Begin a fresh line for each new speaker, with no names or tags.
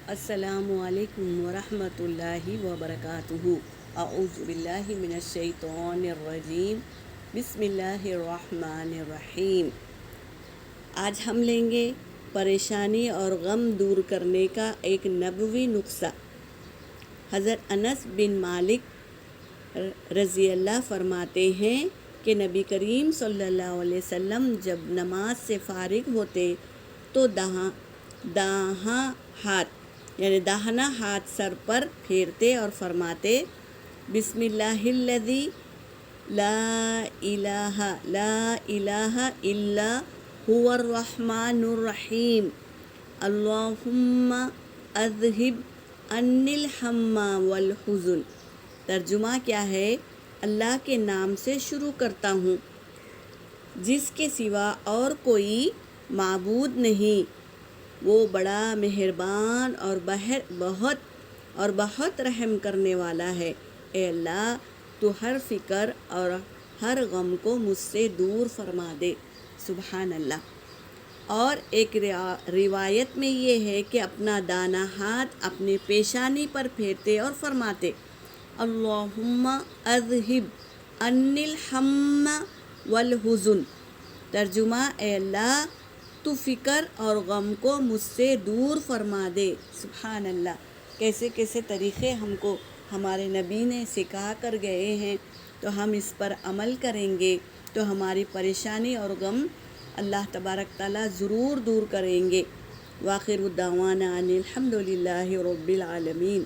السلام علیکم ورحمۃ اللہ وبرکاتہ۔ اعوذ باللہ من الشیطان الرجیم، بسم اللہ الرحمن الرحیم۔ آج ہم لیں گے پریشانی اور غم دور کرنے کا ایک نبوی نسخہ۔ حضرت انس بن مالک رضی اللہ فرماتے ہیں کہ نبی کریم صلی اللہ علیہ وسلم جب نماز سے فارغ ہوتے تو داہنا ہاتھ سر پر پھیرتے اور فرماتے، بسم اللہ الذی لا الہ الا هو الرحمن الرحیم، اللہم اذہب عنی الہم والحزن۔ ترجمہ کیا ہے؟ اللہ کے نام سے شروع کرتا ہوں جس کے سوا اور کوئی معبود نہیں، وہ بڑا مہربان اور بہت رحم کرنے والا ہے۔ اے اللہ، تو ہر فکر اور ہر غم کو مجھ سے دور فرما دے۔ سبحان اللہ۔ اور ایک روایت میں یہ ہے کہ اپنا دانا ہاتھ اپنے پیشانی پر پھیرتے اور فرماتے، اللہم اذہب عنی الہم والحزن۔ ترجمہ، اے اللہ، تو فکر اور غم کو مجھ سے دور فرما دے۔ سبحان اللہ۔ کیسے کیسے طریقے ہم کو ہمارے نبی نے سکھا کر گئے ہیں، تو ہم اس پر عمل کریں گے تو ہماری پریشانی اور غم اللہ تبارک تعالیٰ ضرور دور کریں گے۔ وآخر دعوانا ان الحمد للہ رب العالمین۔